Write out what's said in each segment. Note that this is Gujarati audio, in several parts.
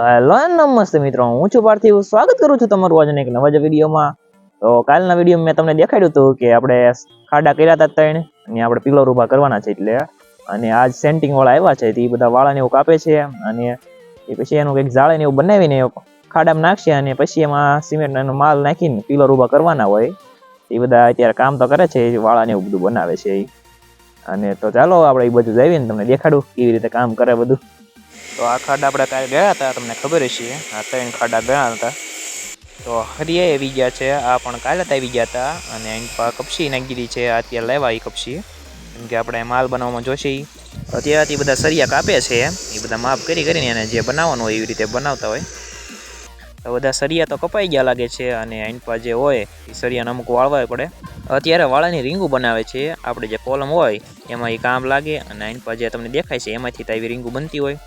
હેલો નમસ્તે મિત્રો, હું છું પાર્થિવ. સ્વાગત કરું છું તમારું આજના એક નવા જ વિડીયોમાં. તો કાલના વિડીયો મેં તમને દેખાડ્યું હતું કે આપણે ખાડા કર્યા હતા ત્રણ અને આપણે પિલર ઊભા કરવાના છે એટલે, અને આજ સેન્ટિંગ વાળા આવ્યા છે તે બધા વાળાને એવું કાપે છે અને એ પછી એનું કંઈક જાળે ને એવું બનાવીને ખાડામાં નાખશે અને પછી એમાં સિમેન્ટનો માલ નાખીને પિલર ઊભા કરવાના હોય. એ બધા અત્યારે કામ તો કરે છે, વાળાને એવું બધું બનાવે છે એ. અને તો ચાલો આપણે એ બધું જઈને તમને દેખાડું કેવી રીતે કામ કરે બધું. તો આ ખાડા આપણે કાલે ગયા હતા, તમને ખબર હશે. આ ત્રણ ખાડા ગયા હતા. તો હરિયા આવી ગયા છે, આ પણ કાલે જ આવી ગયા હતા. અને એની પર કપસી નાખી દીધી છે, અત્યારે લેવા એ કપસી, કેમ કે આપણે માલ બનાવવામાં જોશે. અત્યારથી બધા સરિયા કાપે છે, એ બધા માપ કરીને એને જે બનાવવાનું હોય એવી રીતે બનાવતા હોય. તો બધા સરિયા તો કપાઈ ગયા લાગે છે, અને એની પર જે હોય એ સરિયાને અમુક વાળવા પડે. અત્યારે વાળાની રીંગું બનાવે છે. આપણે જે કોલમ હોય એમાં એ કામ લાગે, અને એની પર જે તમને દેખાય છે એમાંથી તો એવી રીંગું બનતી હોય.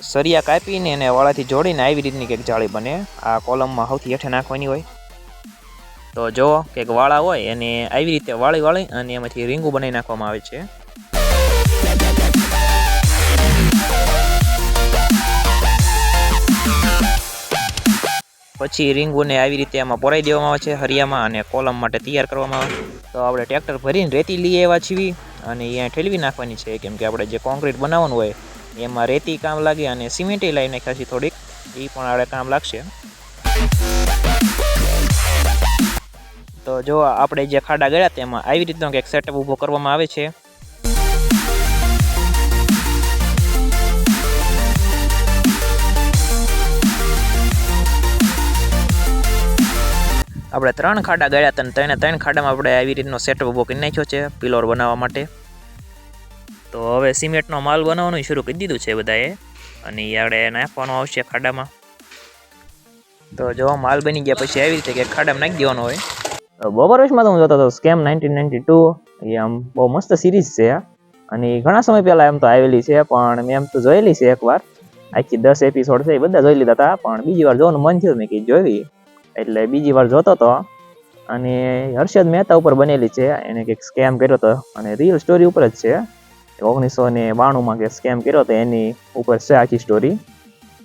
સરિયા કાપીને અને વાળાથી જોડીને આવી રીતની કંઈક જાળી બને. આ કોલમમાં સૌથી હેઠે નાખવાની હોય. તો જો કંઈક વાળા હોય એને આવી રીતે વાળી અને એમાંથી રીંગું બનાવી નાખવામાં આવે છે. પછી રીંગુને આવી રીતે એમાં પોરાઈ દેવામાં આવે છે હરિયામાં, અને કોલમ માટે તૈયાર કરવામાં આવે. તો આપણે ટ્રેક્ટર ભરીને રેતી લઈ આવ્યા છીએ અને અહીંયા ઠેલવી નાખવાની છે, કેમ કે આપણે જે કોન્ક્રીટ બનાવવાનું હોય એમાં રેતી કામ લાગે અને સિમેન્ટ લાવી નાખ્યા છે થોડીક, એ પણ આપણે કામ લાગશે. તો જો આપણે જે ખાડા ગયા તેમાં આવી રીતનો કંઈક સેટઅપ ઊભો કરવામાં આવે છે. આપણે ત્રણ ખાડા ગયા હતા અને ત્રણ ખાડામાં આપણે આવી રીતનો સેટઅપ ઊભો કરી નાખ્યો છે પિલર બનાવવા માટે. તો હવે સિમેન્ટનો માલ બનાવવાનું શરૂ કરી દીધું છે બધાએ, અને એ આપણે નાખવાનો આવશે ખાડામાં. તો જો માલ બની ગયા પછી આવી રીતે કે ખાડામાં નાખી દેવાનો હોય. બપોર વર્ષમાં તો હું જોતો હતો સ્કેમ 1992, એ આમ બહુ મસ્ત સિરીઝ છે, અને ઘણા સમય પહેલાં એમ તો આવેલી છે, પણ મેં એમ તો જોયેલી છે એકવાર. આખી 10 એપિસોડ છે એ બધા જોઈ લીધા હતા, પણ બીજી વાર જોવાનું મન થયું મેં કે જોઈ, એટલે બીજી વાર જોતો હતો. અને હર્ષદ મહેતા ઉપર બનેલી છે, એને કંઈક સ્કેમ કર્યો હતો, અને રિયલ સ્ટોરી ઉપર જ છે. 1992માં કે સ્કેમ કર્યો હતો એની ઉપર છે આખી સ્ટોરી,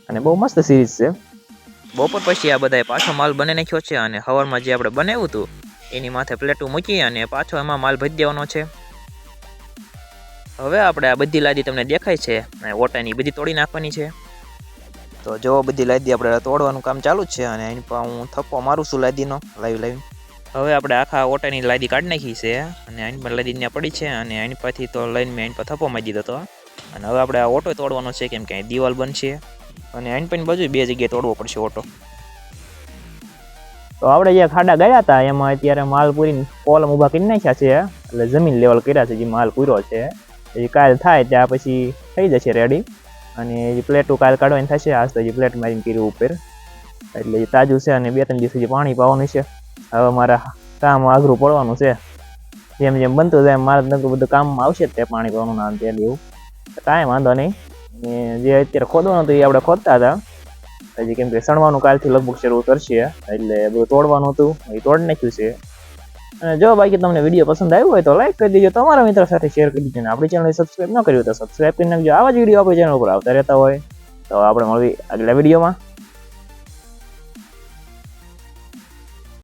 અને બહુ મસ્ત સિરીઝ છે. બપોર પછી આ બધાએ પાછો માલ બની નાખ્યો છે, અને હવારમાં જે આપણે બનાવ્યું હતું એની માથે પ્લેટું મૂકી અને પાછો એમાં માલ ભરી દેવાનો છે. હવે આપણે આ બધી લાદી તમને દેખાય છે ઓટાની બધી તોડી નાખવાની છે. તો જો બધી લાદી આપણે તોડવાનું કામ ચાલુ જ છે, અને એની પર હું થપ્પો મારું છું લાદીનો લાવી. હવે આપણે આખા ઓટાની લાદી કાઢી નાખી છે, અને એની પર લાદી ત્યાં પડી છે, અને એની પરથી તો લઈને મેં એની પર થપ્પો મારી દીધો હતો. અને હવે આપણે આ ઓટો તોડવાનો છે, કેમ કે અહીં દિવાલ બનશે, અને એની પર બાજુ બે જગ્યાએ તોડવો પડશે ઓટો. તો આપણે જે ખાડા ગયા હતા એમાં અત્યારે માલ પૂરીને કોલમ ઊભા કરી નાખ્યા છે, એટલે જમીન લેવલ કર્યા છે. જે માલ પૂર્યો છે એ કાલ થાય ત્યાં પછી થઈ જશે રેડી, અને જે પ્લેટું કાલ કાઢવાની થશે. આજ તો જે પ્લેટ મારીને કર્યું ઉપર, એટલે એ તાજું છે, અને 2-3 દિવસ જે પાણી પાવાનું છે. હવે મારા કામ આઘરું પડવાનું છે, જેમ જેમ બનતું જાય મારે બધું કામમાં આવશે જ તે પાણી પાવાનું ના તેલ એવું, કાંઈ વાંધો નહીં. જે અત્યારે ખોદવાનું હતું એ આપણે ખોદતા હતા હજી, કેમ કે સણવાનું કાલથી લગભગ શરૂ કરશે, એટલે બધું તોડવાનું હતું એ તોડી નાખ્યું છે. અને જો બાકી તમને વિડીયો પસંદ આવ્યો હોય તો લાઈક કરી દેજો, તમારા મિત્ર સાથે શેર કરી દેજો, અને આપણી ચેનલ સબસ્ક્રાઈબ ન કર્યું તો સબસ્ક્રાઈબ કરી નાખજો. આવા જ વિડીયો આપણી ચેનલ ઉપર આવતા રહેતા હોય. તો આપણે મળવી આગલા વિડીયોમાં.